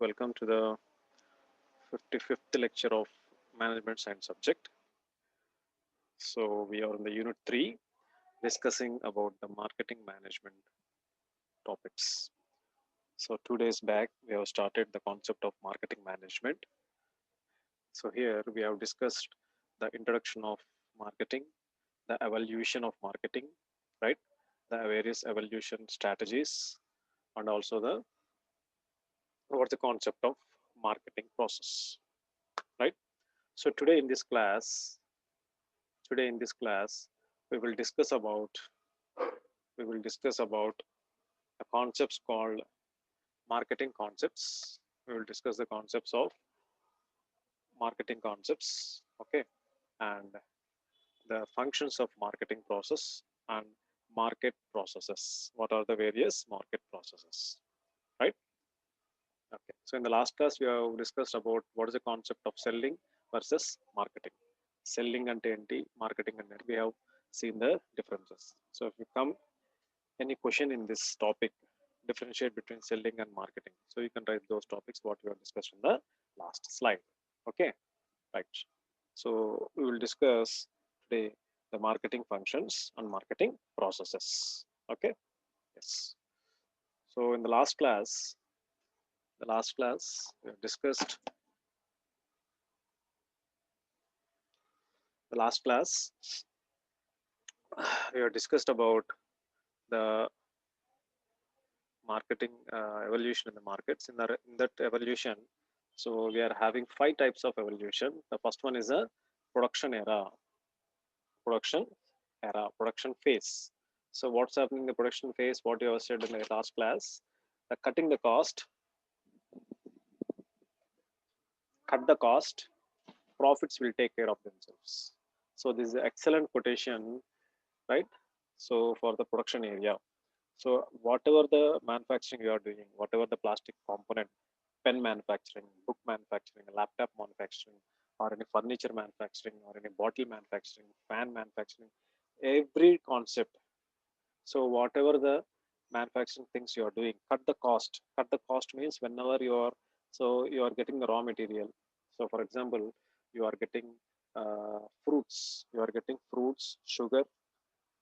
welcome to the 55th lecture of Management Science subject. So we are in the unit 3 discussing about the marketing management topics. So 2 days back we have started the concept of marketing management. So here we have discussed the introduction of marketing, the evaluation of marketing, right? The various evaluation strategies and also what's the concept of marketing process, right? So today in this class we will discuss about the concepts called marketing concepts. We will discuss the concepts of marketing concepts, okay, and the functions of marketing process and market processes. What are the various market processes, right? Okay. So in the last class we have discussed about what is the concept of selling versus marketing. Selling and enti, marketing and we have seen the differences. So if you come any question in this topic, differentiate between selling and marketing. So you can write those topics what we have discussed in the last slide. Okay, right. So we will discuss today the marketing functions and marketing processes. Okay, yes. So in the last class we have discussed about the marketing evolution in the markets. In that evolution, so we are having 5 types of evolution. The first one is a production phase. So what's happening in the production phase? What you have said in the last class, cutting the cost, cut the cost, profits will take care of themselves. So this is an excellent quotation, right? So for the production area, so whatever the manufacturing you are doing, whatever the plastic component, pen manufacturing, book manufacturing, laptop manufacturing, or any furniture manufacturing, or any bottle manufacturing, fan manufacturing, every concept. So whatever the manufacturing things you are doing, cut the cost. Cut the cost means whenever you are getting the raw material. So for example, you are getting fruits, sugar,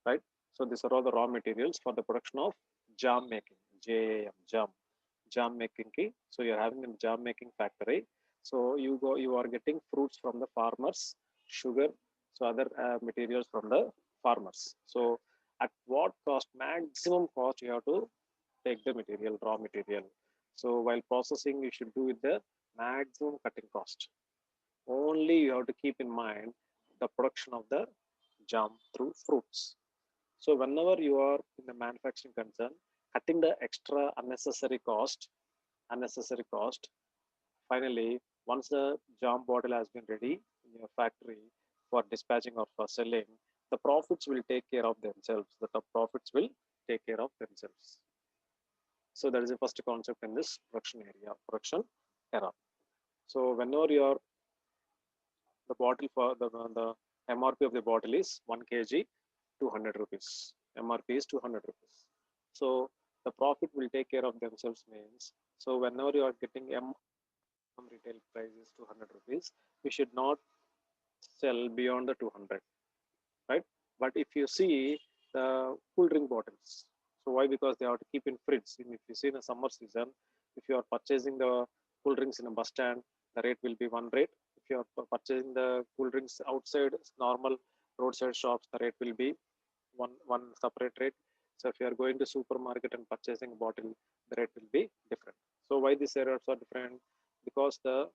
right? So these are all the raw materials for the production of jam making, jam making key. So you're having a jam making factory. So you are getting fruits from the farmers, sugar, so other materials from the farmers. So at what cost, maximum cost, you have to take the material, raw material. So while processing, you should do with the maximum cutting cost. Only you have to keep in mind the production of the jam through fruits. So whenever you are in the manufacturing concern, cutting the extra unnecessary cost, finally, once the jam bottle has been ready in your factory for dispatching or for selling, the profits will take care of themselves. So that is the first concept in this production era. So whenever you are the bottle for the MRP of the bottle is 1 kg, 200 rupees. MRP is 200 rupees. So the profit will take care of themselves means. So whenever you are getting retail price is 200 rupees, we should not sell beyond the 200, right? But if you see the cool drink bottles, so why? Because they have to keep in fridge. If you see in a summer season, if you are purchasing the cool drinks in a bus stand, the rate will be one rate. If you are purchasing the cool drinks outside normal roadside shops, the rate will be one separate rate. So if you are going to supermarket and purchasing a bottle, the rate will be different. So why these rates are different? Because the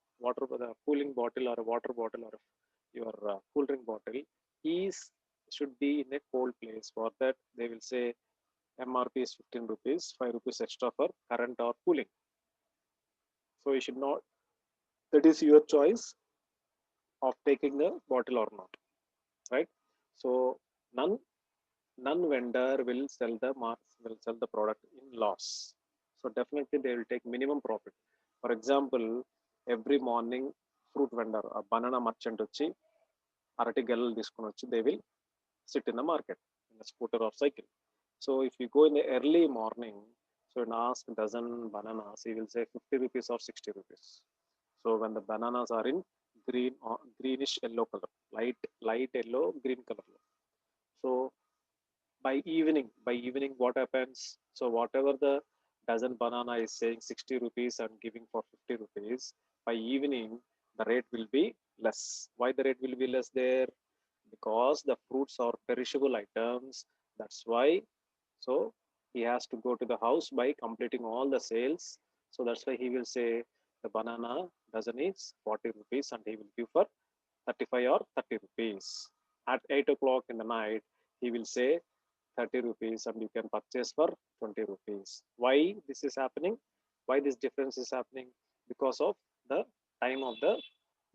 cooling bottle or a water bottle or your cool drink bottle should be in a cold place. For that, they will say MRP is 15 rupees, 5 rupees extra for current or cooling. So you should not, that is your choice of taking the bottle or not, right? So none vendor will sell the product in loss. So definitely they will take minimum profit. For example, every morning fruit vendor, a banana merchant vachi arati gellal తీసుకొని వచ్చి they will sit in the market in a scooter or cycle. So if you go in the early morning, so So when ask dozen bananas, he will say 50 rupees or 60 rupees. So when the bananas are in green or greenish yellow color, light yellow, green color. So by evening, what happens? So whatever the dozen banana is saying 60 rupees and giving for 50 rupees, by evening the rate will be less. Why the rate will be less there? Because the fruits are perishable items. That's why. So he has to go to the house by completing all the sales. So that's why he will say the banana dozen is 40 rupees and he will give for 35 or 30 rupees. At 8 o'clock in the night, he will say 30 rupees and you can purchase for 20 rupees. Why this is happening? Why this difference is happening? Because of the time of the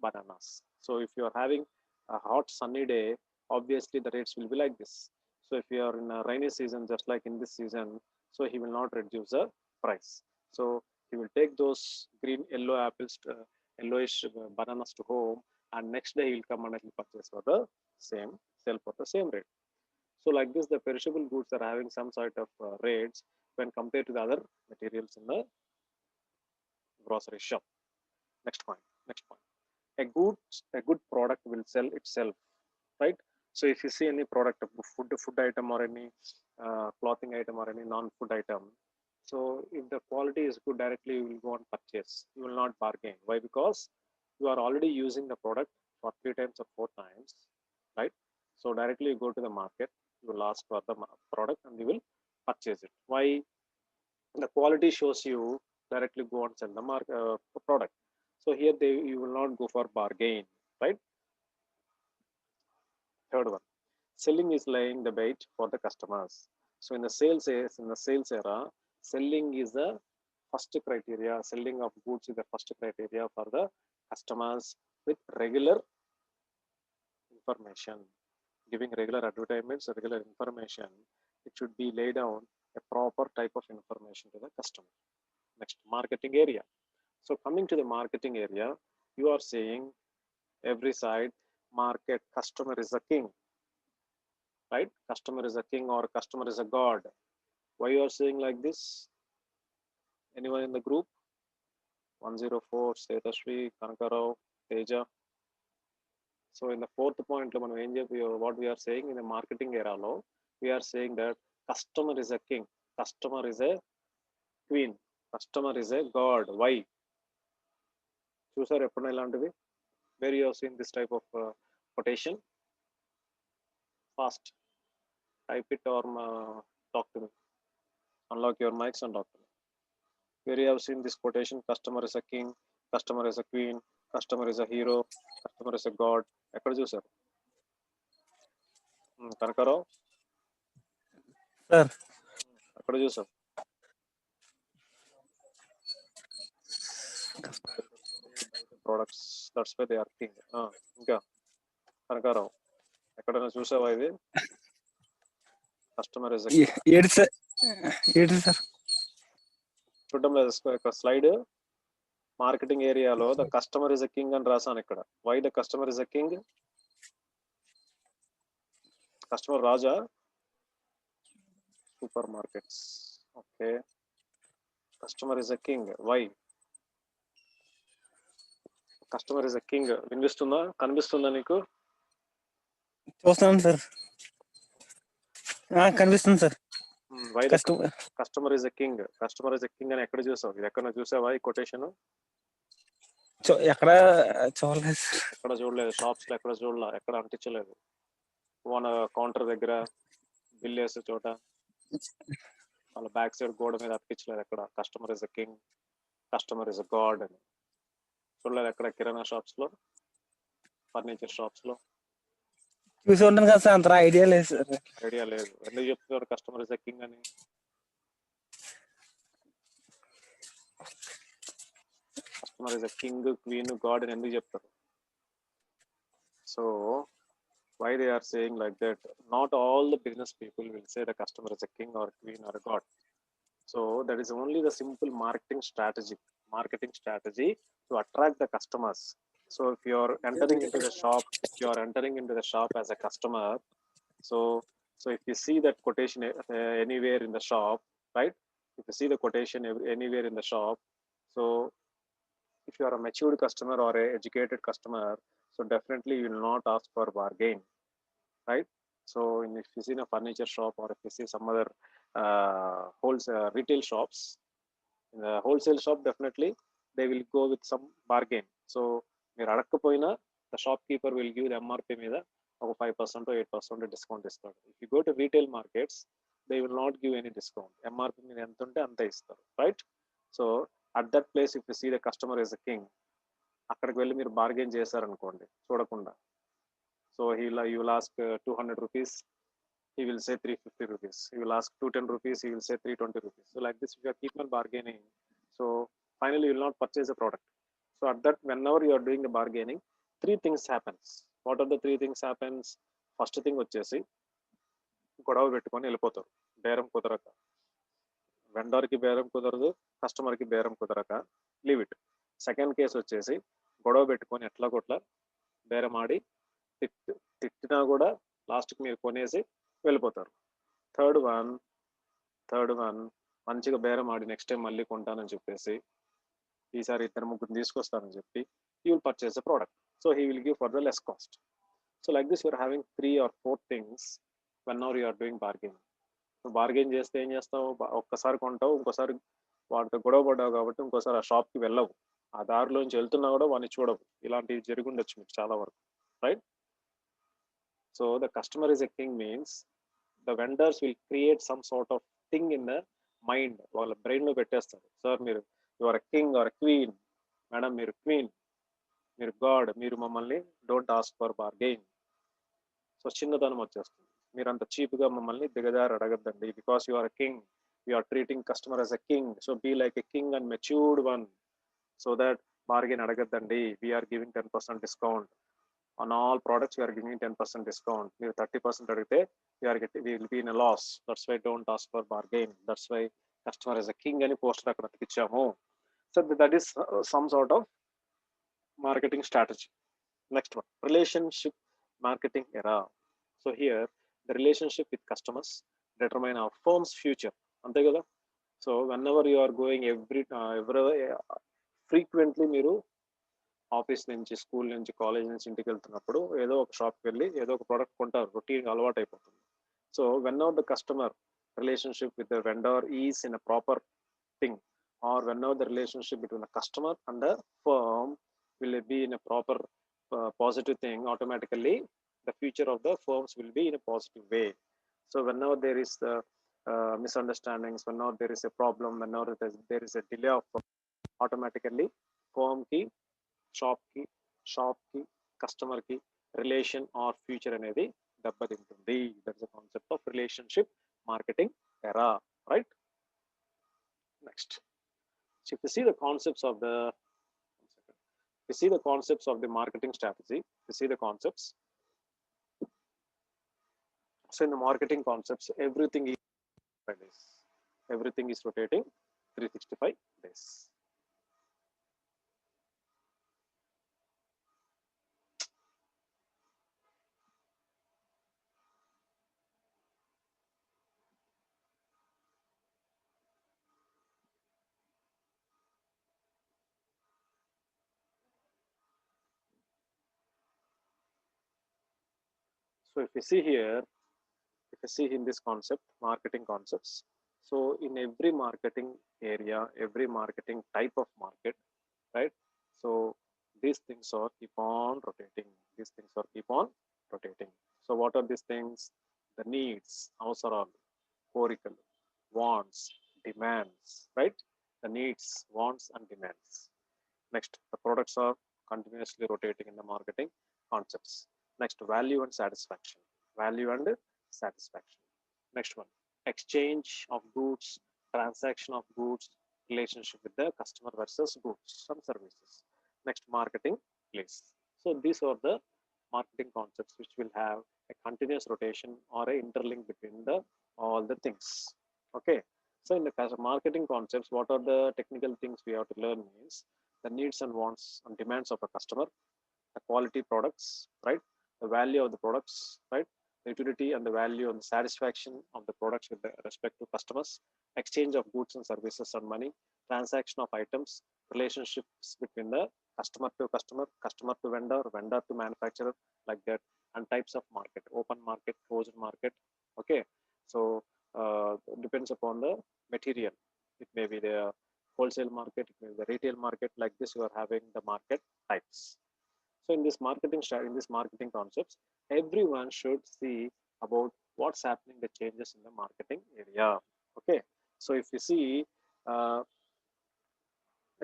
bananas. So if you are having a hot sunny day, obviously the rates will be like this. So if you are in a rainy season, just like in this season, so he will not reduce the price. So he will take those green, yellow apples, yellowish bananas to home, and next day he will come and he will purchase for the same, sell for the same rate. So like this, the perishable goods are having some sort of rates when compared to the other materials in the grocery shop. Next point. Next point. A good product will sell itself, right? So if you see any product, food item or any clothing item or any non-food item, so if the quality is good, directly you will go and purchase. You will not bargain. Why? Because you are already using the product for 3 times or 4 times, right? So directly you go to the market, you will ask for the product and you will purchase it. Why? The quality shows you, directly go and sell the product. So here you will not go for bargain, right? Third one, selling is laying the bait for the customers. So in the sales era, selling is the first criteria. Selling of goods is the first criteria for the customers with regular information. Giving regular advertisements, regular information, it should be laid down a proper type of information to the customer. Next, marketing area. So coming to the marketing area, you are saying every side market customer is a king, right? Customer is a king or customer is a god. Why you are saying like this? Anyone in the group? 104, Setashri, Kanakarao, Teja. So in the fourth point, what we are saying in the marketing era, we are saying that customer is a king, customer is a queen, customer is a god. Why? Choose where you have seen this type of quotation? Fast. Type it or talk to me. Unlock your mics and talk to me. Where you have seen this quotation? Customer is a king, customer is a queen, customer is a hero, customer is a god. ఎక్కడ చూసారు? Kanaka Rao sir అక్కడ చూసాం. Products that's why they are king. ఇంకా కనకారావు ఎక్కడైనా చూసావా ఇది? Customer is ఏడు sir, ఏడు సార్ చూడడం లేదు స్లైడ్. మార్కెటింగ్ ఏరియాలో the customer is a king అని రాసాను ఇక్కడ. Why the customer is a king? Customer రాజా. Supermarkets. Okay, customer is a king. Why? Customer is a king. వినిపిస్తుందా? కనిపిస్తుందా నీకు? చూస్తున్నాను సార్, కనిపిస్తుంది sir. Why the customer is a king, customer is a king అని ఎక్కడ చూసావు? ఇది ఎక్కడ చూసావా ఈ కొటేషన్? ఎక్కడ చూడలేదు సార్. ఎక్కడ చూడలేదు. షాప్స్ లో ఎక్కడ చూడలే, ఎక్కడ అంటించలేదు. మన కౌంటర్ దగ్గర బిల్ వేసే చోట, వాళ్ళ బ్యాక్ సైడ్ గోడ మీద అతికించలేదు ఎక్కడ. Customer is a king, customer is a God అని చూడలేదు ఎక్కడ. కిరాణా షాప్స్ లో, ఫర్నిచర్ షాప్స్ లో చూసి ఉంటాను కదా సార్, అంత ఐడియా లేదు సార్. ఐడియా లేదు. ఎందుకు చెప్తున్నారు కస్టమర్ ఇస్ అ కింగ్ అని? Customer is a king, queen, God అని ఎందుకు చెప్తారు? So why they are saying like that? Not all the business people will say the customer is a king or a queen or a god. So that is only the simple marketing strategy to attract the customers. So if you are entering into the shop as a customer, so if you see that quotation anywhere in the shop, right? If you see the quotation anywhere in the shop, so if you are a matured customer or a educated customer, so definitely you will not ask for bargain, right? So if you see in a furniture shop or if you see some other wholesale retail shops, in the wholesale shop definitely they will go with some bargain. So మీరు అడగకపోయినా the shopkeeper will give the MRP మీద ఒక 5% or 8% discount ఇస్తాడు. If you go to retail markets, they will not give any discount. MRP మీద ఎంత ఉంటే అంతే ఇస్తారు, right? So at that place if you see the customer is a king, అక్కడికి వెళ్ళి మీరు బార్గెన్ చేశారనుకోండి చూడకుండా, so you will ask 200 rupees, he will say 350 rupees. He will ask 210 rupees, he will say 320 rupees. So like this, if you are keep on bargaining, so finally you will not purchase the product. So at that, whenever you are doing the bargaining, three things happens. What are the three things happens? First thing వచ్చేసి గొడవ పెట్టుకొని వెళ్ళిపోతారు, బేరం కుదరక. వెండర్కి బేరం కుదరదు, కస్టమర్కి బేరం కుదరక, లీవ్ ఇట్. సెకండ్ కేసు వచ్చేసి గొడవ పెట్టుకొని ఎట్లా కొట్లా బేరం ఆడి తిట్టినా కూడా లాస్ట్కి మీరు కొనేసి వెళ్ళిపోతారు. థర్డ్ వన్ మంచిగా బేరం ఆడి నెక్స్ట్ టైం మళ్ళీ కొంటానని చెప్పేసి ఈసారి ఇద్దరు ముగ్గురు తీసుకొస్తానని చెప్పి you will purchase the product. So he will give for the less cost. So like this you're having 3 or 4 things whenever you are doing bargain. Bargain చేస్తే ఏం చేస్తావు, ఒక్కసారి కొంటావు, ఇంకోసారి వాటితో గొడవ పడ్డావు కాబట్టి ఇంకోసారి ఆ షాప్కి వెళ్ళవు, ఆ దారిలోంచి వెళ్తున్నా కూడా వాడిని చూడవు. ఇలాంటివి జరిగి ఉండొచ్చు మీకు చాలా వరకు, right? So the customer is a king means the vendors will create some sort of thing in the mind. వాళ్ళ బ్రెయిన్ లో పెట్టేస్తారు, సార్ మీరు you are king or queen, madam మీరు క్వీన్, మీరు గాడ్, మీరు మమ్మల్ని don't ask for bargain. So చిన్నతనం వచ్చేస్తుంది, మీరు అంత చీప్ గా మమ్మల్ని దిగజారు అడగద్దండి, because you are king, you are treating customer as a king, so be like a king and matured one, so that bargain అడగద్దండి, we are giving 10% discount on all products, you are giving 10% discount. మీరు 30% అడిగితే we will be in a loss, that's why don't ask for bargain, that's why customer is a king అని poster అక్కడ అతికిచ్చాము. So that is some sort of marketing strategy. Next one, relationship marketing era. So here the relationship with customers determine our firm's future, అంతే కదా. So whenever you are going every frequently మీరు office నుంచి, school నుంచి, college నుంచి ఇంటికి వెళ్తున్నప్పుడు ఏదో ఒక షాప్కి వెళ్ళి ఏదో ఒక ప్రోడక్ట్ కొంటారు, రొటీన్ అలవాటు అయిపోతుంది. So whenever the customer relationship with the vendor is in a proper thing, or whenever the relationship between the customer and the firm will be in a proper positive thing, automatically the future of the firms will be in a positive way. So whenever there is misunderstandings, whenever there is a problem, whenever there is a delay of automatically firm ki, shop కి customer కి relation or future అనేది దెబ్బతింటుంది. That is the concept of relationship marketing era, right? Next, if you see the concepts of the marketing strategy, you see the concepts. So in the marketing concepts, everything is 5 days, everything is rotating 365 days. So if you see here, if you see in this concept, marketing concepts, so in every marketing area, every marketing type of market, right? So these things are keep on rotating, these things are keep on rotating. So what are these things? The needs, avasaralu, కోరికలు, wants, demands, right? The needs, wants and demands. Next, the products are continuously rotating in the marketing concepts. Next, value and satisfaction, value and satisfaction. Next one, exchange of goods, transaction of goods, relationship with the customer versus goods and services. Next, marketing place. So these are the marketing concepts which will have a continuous rotation or a interlink between the all the things. Okay, so in the marketing concepts, what are the technical things we have to learn means the needs and wants and demands of a customer, the quality products, right? The value of the products, right? utility and the value and the satisfaction of the products with respect to customers, exchange of goods and services and money, transaction of items, relationships between the customer to customer, customer to vendor, vendor to manufacturer, like that, and types of market, open market, closed market. Okay, so depends upon the material. It may be the wholesale market, it may be the retail market. Like this, you are having the market types. So in this marketing concepts, everyone should see about what's happening, the changes in the marketing area. Okay, so if you see a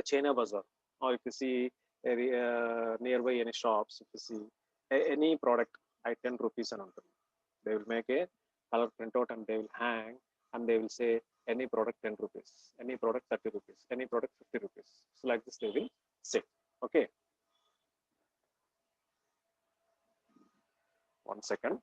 China bazaar, or if you see nearby any shops, if you see any product at 10 rupees and until they will make a color printout and they will hang and they will say any product 10 rupees, any product 30 rupees, any product 50 rupees. So like this they will say. Okay. One second.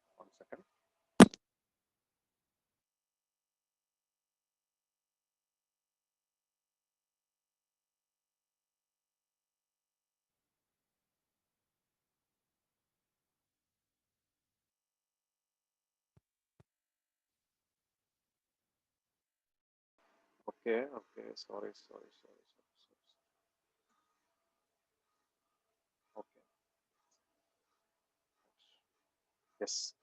Okay. Sorry. Okay. Yes.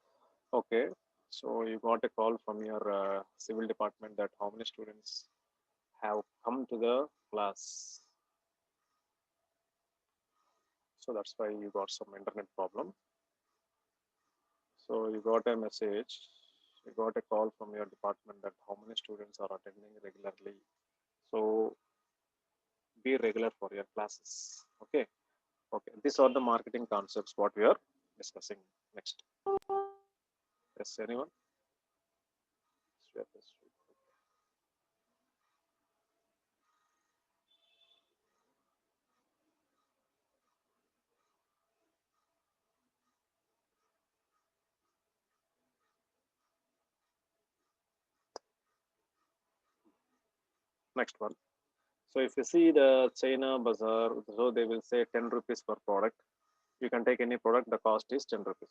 Okay. So you got a call from your civil department that how many students have come to the class. So that's why you got some internet problem. So you got a message, you got a call from your department that how many students are attending regularly. So be regular for your classes. Okay. Okay. These are the marketing concepts what we are discussing next. Yes, anyone? Next one. So if you see the China bazaar, so they will say 10 rupees per product. You can take any product, the cost is 10 rupees.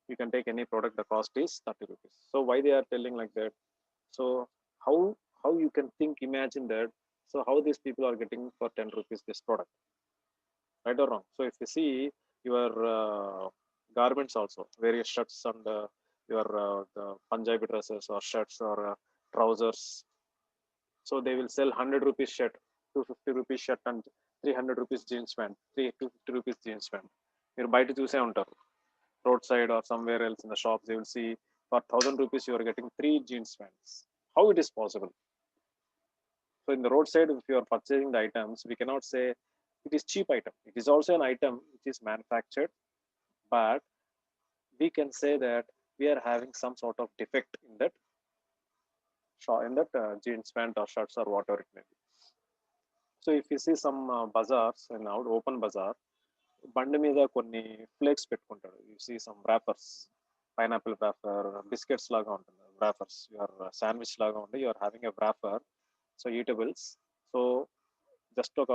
You can take any product, the cost is 30 rupees. So why they are telling like that? So how you can think, imagine that. So how these people are getting for 10 rupees this product, right or wrong? So if you see your garments also, various shirts and your the Punjabi dresses or shirts or trousers, so they will sell 100 rupees shirt, 250 rupees shirt and 300 rupees jeans pant, 250 rupees jeans pant. మీరు బయట చూసే ఉంటారు road side or somewhere else in the shops, they will see for 1000 rupees you are getting 3 jeans pants. How it is possible? So in the roadside, if you are purchasing the items, we cannot say it is cheap item. It is also an item which is manufactured, but we can say that we are having some sort of defect in that jeans pant or shirts or whatever it may be. So if you see some bazaars in our open bazaar, బండి మీద కొన్ని flexes పెట్టుకుంటాడు. You see some wrappers, pineapple wrapper, biscuits లాగా ఉంటుంది wrappers, your sandwich లాగా ఉండి you're having a wrapper. So eatables, so just ఒక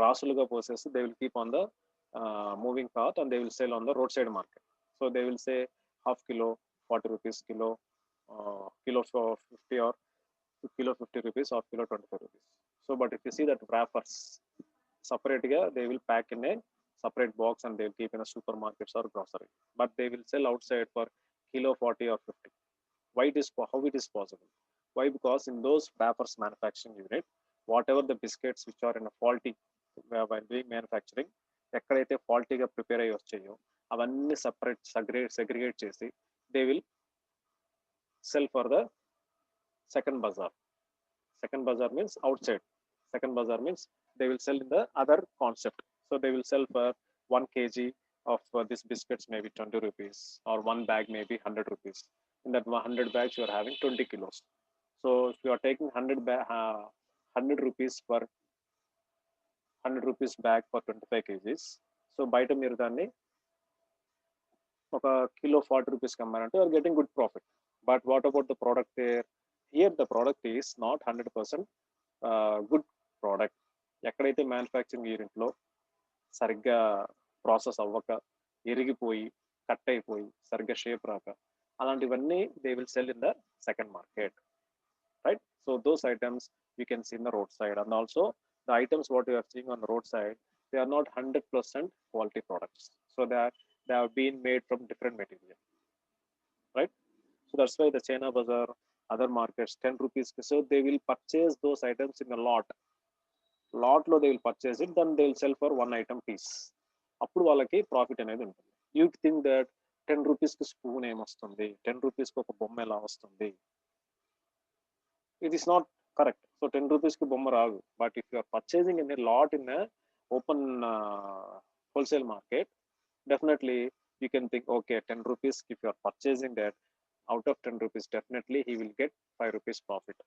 రాసులుగా పోసేసి they will keep on the moving cart and they will sale on the road side market. So they will say half kilo 40 rupees, kilo 50 or kilo 50 rupees or kilo 25 rupees. So but if you see that wrappers separate, they will pack in a separate box and they will keep in a supermarkets or grocery, but they will sell outside for kilo 40 or 50. Why it is, how it is possible? Why? Because in those wrappers manufacturing unit, whatever the biscuits which are in a faulty while doing manufacturing, ఎక్కడైతే ఫాల్టీగా prepare అయ్యి వచ్చాయో అవన్నీ segregate చేసి they will sell for the second bazaar. Second bazaar means outside. Second bazaar means they will sell in the other concept. So they will sell for 1 kg of these biscuits maybe 20 rupees, or one bag maybe 100 rupees. In that 100 bags you are having 20 kilos. So if you are taking 100 rupees per 100 rupees bag for 25 kgs, so బయట మీరు దాన్ని ఒక kilo 40 rupees కమ్మారంటే you are getting good profit. But what about the product there? Here the product is not 100% good product. ఎక్కడైతే manufacturing యూనిట్లో సరిగ్గా process అవ్వక, ఇరిగిపోయి, cut అయిపోయి, సరిగ్గా షేప్ రాక, అలాంటివన్నీ they will sell in the second market, right? So those items you can see in the roadside, and also the items what you are seeing on the roadside, they are not 100% quality products. So they have been made from different material, right? So that's why the China Bazaar, other markets, 10 rupees. So they will purchase those items in a lot లో they will purchase it, then they will sell for one item piece. అప్పుడు వాళ్ళకి profit అనేది ఉంటుంది. You think that 10 రూపీస్కి spoon ఏమొస్తుంది, 10 రూపీస్కి ఒక బొమ్మ ఎలా వస్తుంది? It is not correct. So 10 రూపీస్కి బొమ్మ రాదు. But if you are purchasing in a lot in open wholesale market, definitely you can think, okay, 10 rupees, if you are purchasing that, out of 10 rupees, definitely he will get 5 rupees profit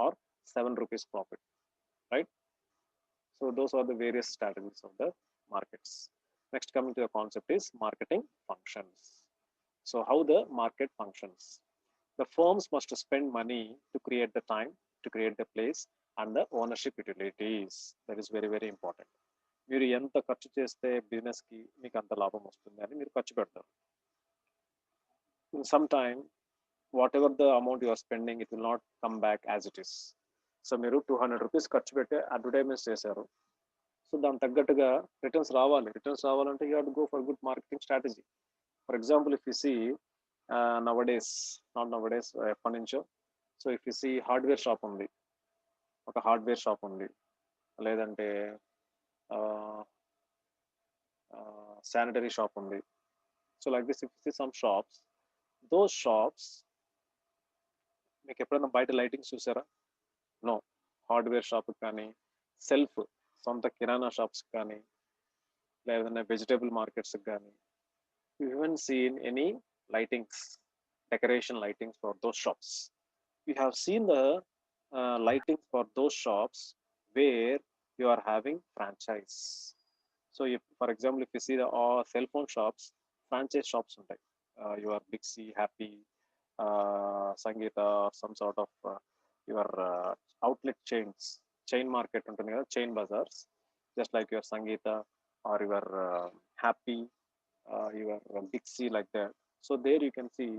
or 7 rupees profit, right? So those are the various strategies of the markets. Next, coming to the concept is marketing functions. So how the market functions? The firms must spend money to create the time, to create the place, and the ownership utilities. That is very, very important. మీరు ఎంత ఖర్చు చేస్తే బిజినెస్కి మీకు అంత లాభం వస్తుంది అని మీరు ఖర్చు పెడతారు. In some time whatever the amount you are spending, it will not come back as it is. So మీరు 200 రూపీస్ ఖర్చు పెట్టి అడ్వర్టైజ్మెంట్స్ చేశారు. సో దానికి తగ్గట్టుగా రిటర్న్స్ రావాలి. రిటర్న్స్ రావాలంటే you have to go for good marketing strategy. For example, if you see nowadays, not nowadays, ఎప్పటి నుంచో, so if you see hardware shop ఉంది, ఒక హార్డ్వేర్ షాప్ ఉంది, లేదంటే sanitary shop ఉంది. So like this, if you see some shops, those shops, మీకు ఎప్పుడైనా బయట లైటింగ్స్ చూసారా? నో. హార్డ్వేర్ షాప్ కానీ, సెల్ఫ్ సొంత కిరాణా షాప్స్ కానీ, లేదంటే వెజిటేబుల్ మార్కెట్స్ కానీ, you haven't seen any lightings, decoration lightings for those shops. You have seen the lightings for those shops where you are having franchise. So if, for example, if you see the cell phone shops, franchise shops ఉంటాయి. Your Big C, Happy, Sangeeta, or some sort of your outlet chains, chain market ఉంటుంది కదా, chain bazaars, just like your Sangeeta or your Happy, your Big C, like that. So there you can see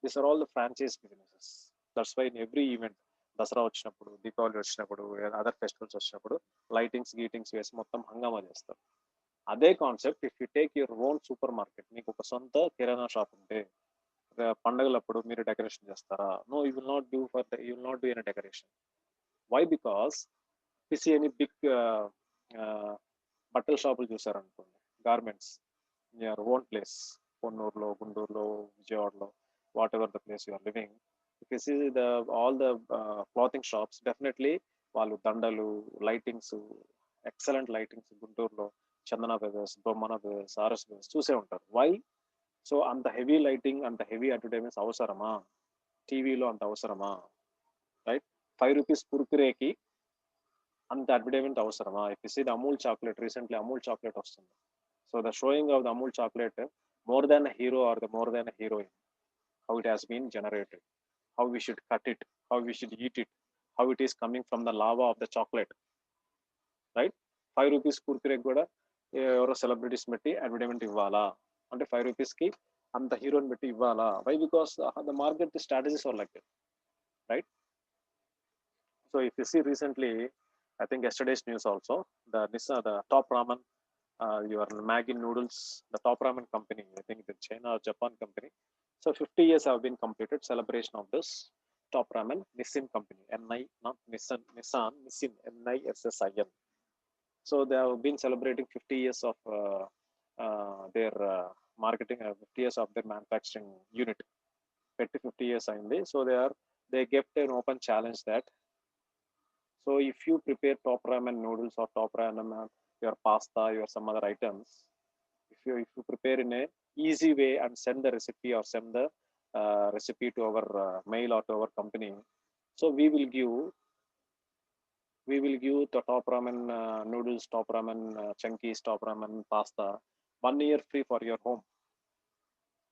these are all the franchise businesses. That's why in every event, Dasara వచ్చినప్పుడు, దీపావళి వచ్చినప్పుడు, other festivals వచ్చినప్పుడు lightings greetings వేసి మొత్తం హంగామా చేస్తారు. అదే concept if you take your own super market, మీకు ఒక సొంత కిరాణా షాప్ ఉంటే పండగలప్పుడు మీరు డెకరేషన్ చేస్తారా? No, you will not do any decoration. Why? Because you see any big బట్టల షాపులు చూసారనుకోండి, గార్మెంట్స్, యువర్ ఓన్ ప్లేస్, పొన్నూరులో, గుంటూరులో, విజయవాడలో, whatever the place you are living, if you see all the clothing shops, definitely వాళ్ళు దండలు, lightings, excellent lightings, గుంటూరులో Chandana brothers, Bommana brothers, RS brothers చూసే ఉంటారు. వై? సో అంత హెవీ లైటింగ్, అంత హెవీ అడ్వర్టైజ్మెంట్స్ అవసరమా? టీవీలో అంత అవసరమా? రైట్? 5 రూపీస్ కుర్కురేకి అంత అడ్వర్టైజ్మెంట్ అవసరమా? If you see the Amul chocolate, recently Amul chocolate వస్తుంది. So the showing of the Amul chocolate, more than a hero or the more than a heroine, how it has been generated, how we should cut it, how we should eat it, how it is coming from the lava of the chocolate, right? 5 rupees Kurkure కూడా ఎవరో celebrities పెట్టి advertisement ఇవ్వాలా? అంటే 5 రూపీస్కి అంత హీరోని పెట్టి ఇవ్వాలా? Why? Because the market strategies are like that, right? So if you see recently, I think yesterday's news also, the top ramen, your Maggi noodles, the top ramen company, I think the China or Japan company. So 50 years have been completed celebration of this top ramen Nissin company, NI, not Nissan, Nissin, NISSIN. So they have been celebrating 50 years of their marketing, 50 years of their manufacturing unit. 50 years అయింది. So they kept an open challenge that, so if you prepare top ramen noodles or top ramen, your pasta, your some other items, if you prepare in a easy way and send the recipe or send the recipe to our mail or to our company, so we will give the top ramen noodles, top ramen chunkies, top ramen pasta 1 year free for your home.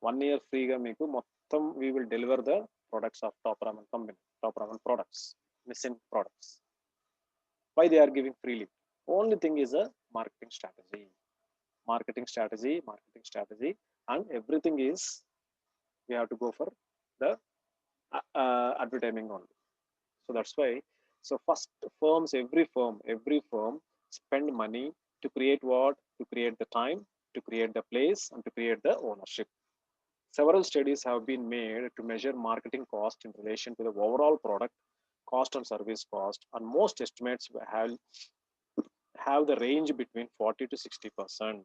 1 year free ga meeku mottam we will deliver the products of top ramen company, top ramen products, missing products. Why they are giving freely? Only thing is a marketing strategy, and everything is we have to go for the advertising only. So that's why. So first, every firm spend money to create what? To create the time, to create the place, and to create the ownership. Several studies have been made to measure marketing cost in relation to the overall product cost and service cost, and most estimates have the range between 40 to 60%.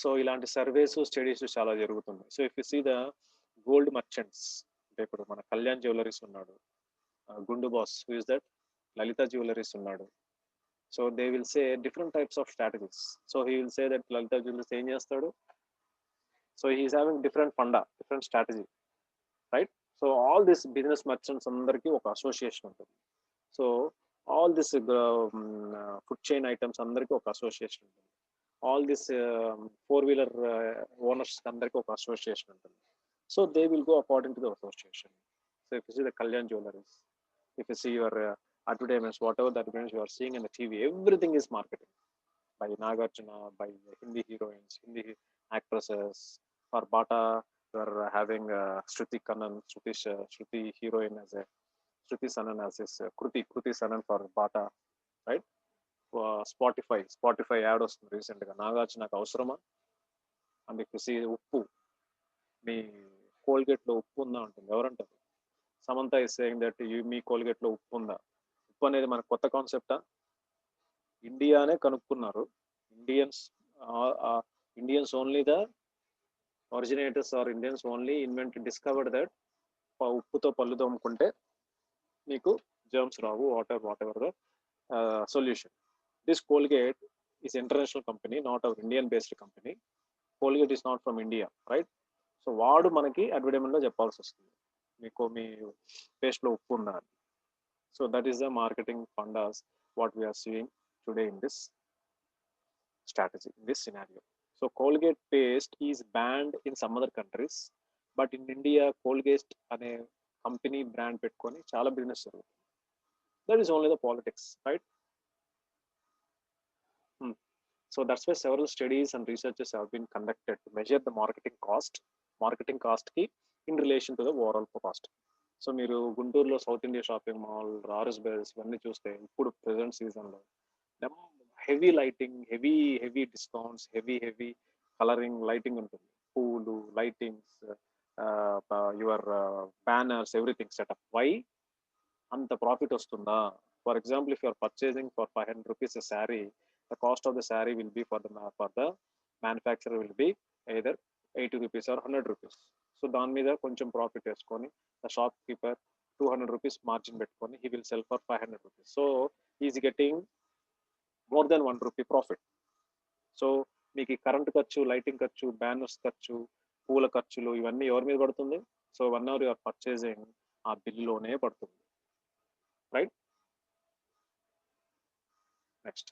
So ఇలాంటి surveys studies చాలా జరుగుతున్నాయి. So if you see the gold merchants, అంటే ఇప్పుడు మన Kalyan jewelleries ఉన్నాడు, గుండు boss who is that, Lalitha jewelleries ఉన్నాడు. So they will say different types of strategies. So he will say that Lalitha jewelleries ఏం చేస్తాడు, so he's having different funda, different strategy, right. So all this business merchants అందరికీ ఒక association ఉంటుంది. So all this food chain items అందరికీ ఒక association ఉంటుంది. All this four-wheeler owners అందరికీ ఒక అసోసియేషన్ ఉంటుంది. So they will go according to the association. So if you see the Kalyan Jewelries, if you see your advertisements, whatever the advertisements you are seeing in the TV, everything is marketing by Nagarjuna, by Hindi heroines, Hindi actresses. For Bata, you are having Shruti Kannan, Shruti heroine as a Shruti Sanan as is Kruti Sanan for Bata, right? Spotify add వస్తుంది రీసెంట్గా, నాగార్జునకు అవసరమా. And if you see ఉప్పు, మీ కోల్గేట్లో ఉప్పు ఉందా ఉంటుంది, ఎవరంటారు? Samantha is saying that మీ కోల్గేట్లో ఉప్పు ఉందా. ఉప్పు అనేది మనకు కొత్త కాన్సెప్టా? ఇండియానే కనుక్కున్నారు. Indians only the originators are Indians only discovered that ఉప్పుతో పళ్ళు తోముకుంటే మీకు జర్మ్స్ రావు, whatever the solution. This Colgate is international company, not our Indian based company. Colgate is not from India, right? So వాడు మనకి advertisement లో చెప్పాల్సి వస్తుంది, మీకు మీ పేస్ట్ లో ఉప్పు ఉందా. So that is the marketing fundas what we are seeing today in this strategy, in this scenario. So Colgate paste is banned in some other countries, but in India Colgate అనే కంపెనీ బ్రాండ్ పెట్టుకొని చాలా business జరుగుతుంది. That is only the politics, right? So that's why several studies and researches have been conducted to measure the marketing cost ki in relation to the overall cost. So మీరు గుంటూరులో South India shopping mall, రారస్ బెల్స్ ఇవన్నీ చూస్తే ఇప్పుడు present సీజన్లో heavy lighting, heavy discounts, heavy colouring lighting ఉంటుంది, పూలు, lightings, your banners, everything setup. Why అంత ప్రాఫిట్ వస్తుందా? For example, if you are purchasing for 500 rupees a saree, the cost of the saree will be for the manufacturer will be either 80 rupees or 100 rupees. So దాని మీద కొంచెం profit వేసుకొని the shop keeper 200 rupees margin పెట్టుకొని he will sell for 500 rupees. So is getting more than 1 rupee profit. So మీకు current ఖర్చు, lighting ఖర్చు, banners ఖర్చు, పూల ఖర్చులు ఇవన్నీ ఎవరి మీద పడుతుంది? సో 1 hour యూఆర్ పర్చేసింగ్ ఆ బిల్లోనే పడుతుంది, right. Next,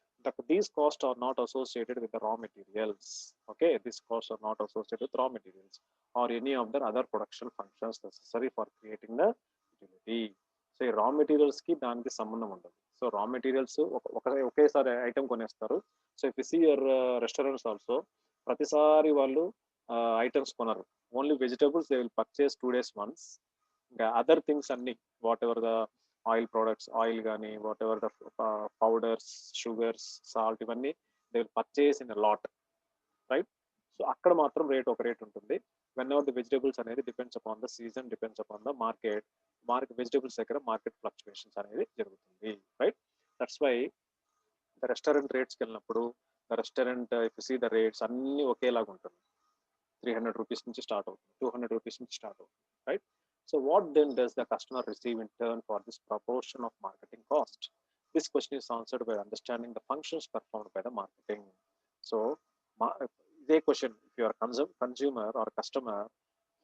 these costs are not associated with the raw materials. Okay, these costs are not associated with raw materials or any of the other production functions necessary for creating the utility. So ఈ రా materials కి దానికి సంబంధం ఉండదు. So raw materials ఒకేసారి item కొనేస్తారు. So if you see your restaurants also, ప్రతిసారి వాళ్ళు ఐటమ్స్ కొనరు. Only vegetables they will purchase 2 days once. ఇంకా అదర్ థింగ్స్ అన్ని, whatever the oil products, oil కానీ whatever the powders, sugars, salt, ఇవన్నీ they will purchase in a lot, right. So అక్కడ మాత్రం ఒక రేట్ ఉంటుంది. Whenever the vegetables అనేది depends upon the season, depends upon the market vegetables దగ్గర market fluctuations అనేది జరుగుతుంది, right. That's why the restaurant రేట్స్కి వెళ్ళినప్పుడు the restaurant if you see the rates అన్ని ఒకేలాగా ఉంటుంది. 300 rupees నుంచి స్టార్ట్ అవుతుంది, 200 rupees నుంచి స్టార్ట్ అవుతుంది, right. So what then does the customer receive in turn for this proportion of marketing cost? This question is answered by understanding the functions performed by the marketing. So the question, if you are consumer or customer,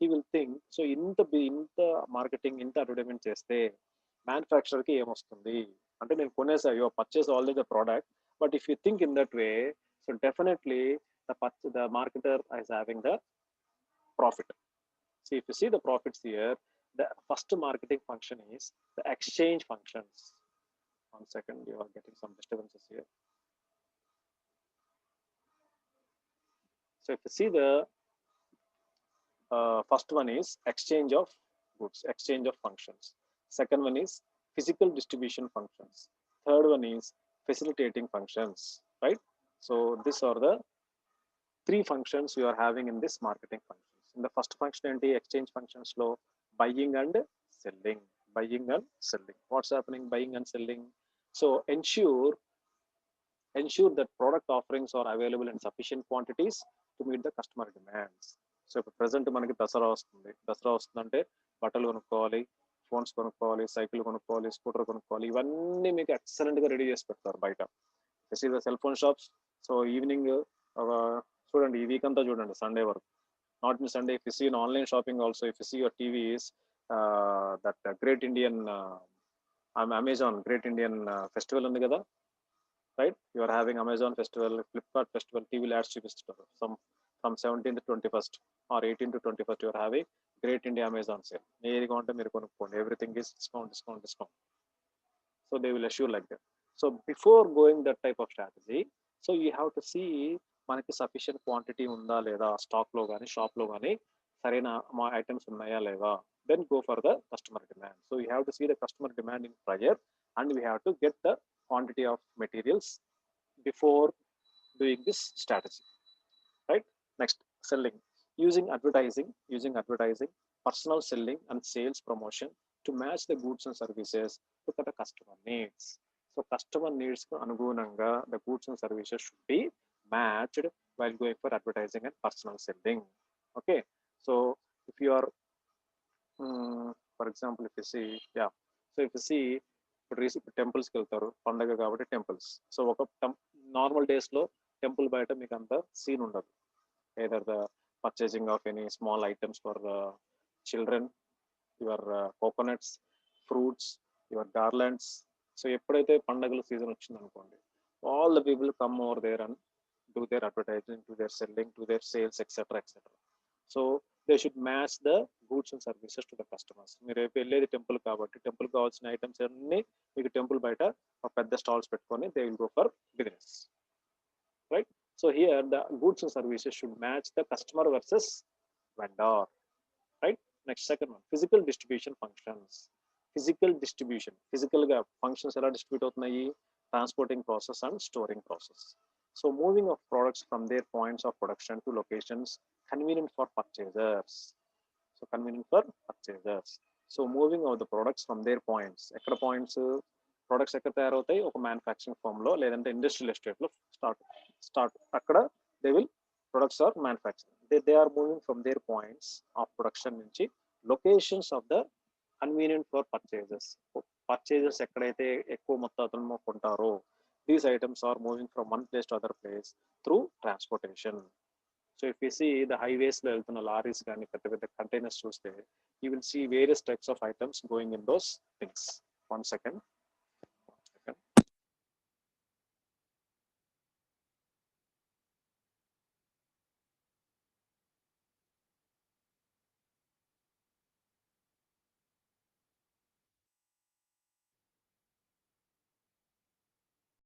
he will think, so ఇంత marketing, ఇంత advertisement చేస్తే మ్యానుఫ్యాక్చరర్కి ఏమొస్తుంది అంటే, నేను కొనేసా, you purchase all the product, but if you think in that way, so definitely the marketer is having the profit. See, if you see the profits here, the first marketing function is the exchange functions. 1 second, you are getting some disturbances here. So if you see First one is exchange of goods, exchange of functions. Second one is physical distribution functions. Third one is facilitating functions, right? So these are the three functions you are having in this marketing functions. In the first function enti exchange functions lo buying and selling. Buying and selling, what's happening? Buying and selling. So ensure that product offerings are available in sufficient quantities to meet the customer demands. So ఇప్పుడు present మనకి దసరా వస్తుందంటే బట్టలు కొనుక్కోవాలి, phones కొనుక్కోవాలి, cycle కొనుక్కోవాలి, scooter కొనుక్కోవాలి, ఇవన్నీ మీకు ఎక్సలెంట్గా రెడీ చేసి పెడతారు బయట. The cell phone shops. So evening చూడండి, ఈ వీక్ అంతా చూడండి, సండే వరకు. Not in Sunday, if you see in online shopping also, if you see your TVs, that great Indian Amazon great Indian festival ఉంది కదా, right? You are having Amazon festival, Flipkart festival, TV ads చూపిస్తారు. From 17th to 21st or 18th to 21st you are having Great India Amazon sale. ఏది కావాలంటే మీరు కొనుక్కోండి, everything is discount. So they will assure like that. So before going that type of strategy, so you have to see మనకి sufficient quantity ఉందా లేదా, stock లో కానీ shop లో కానీ సరైన మా ఐటమ్స్ ఉన్నాయా లేదా. Then go for the customer demand. So you have to see the customer demand in prior, and we have to get the quantity of materials before doing this strategy, right? Next, selling. Using advertising, personal selling and sales promotion to match the goods and services to the customer needs. So customer needs ku anugunanga the goods and services should be matched while going for advertising and personal selling. Okay, so if you are for example, if you see, yeah, so if you see, ఇప్పుడు టెంపుల్స్కి వెళ్తారు, పండగ కాబట్టి temples. So ఒక normal డేస్లో temple బయట మీకు అంత సీన్ ఉండదు. either the purchasing of any small items for children, your coconuts, fruits, your garlands. So ఎప్పుడైతే పండగల సీజన్ వచ్చింది అనుకోండి, all the people come over there and do their advertising, do their selling, do their sales, etc. So they should match the goods and services to the customers. మీరు వెళ్ళేది temple కాబట్టి temple కావాల్సిన items అన్ని మీకు temple బయట ఒక పెద్ద stalls పెట్టుకొని they will go for business, right? So here the goods and services should match the customer versus vendor, right? Next, second one, physical distribution functions. Physical గా functions ఎలా distribute అవుతున్నాయి? Transporting process and storing process. So moving of products from their points of production to locations convenient for purchasers. So moving of the products from their points. ఎక్కడ points? Products ఎక్కడ తయారవుతాయి? ఒక manufacturing firm లో లేదంటే industrial estate లో start అక్కడ they will products are manufacturing. They are moving from their points of production నుంచి locations of the convenient for purchases ఎక్కడైతే ఎక్కువ మొత్తాలను కొంటారో, these items are moving from one place to other place through transportation. So if you see the highways లో వెళ్తున్న lorries కానీ పెద్ద పెద్ద కంటైనర్స్ చూస్తే, you will see various types of items going in those things. 1 second.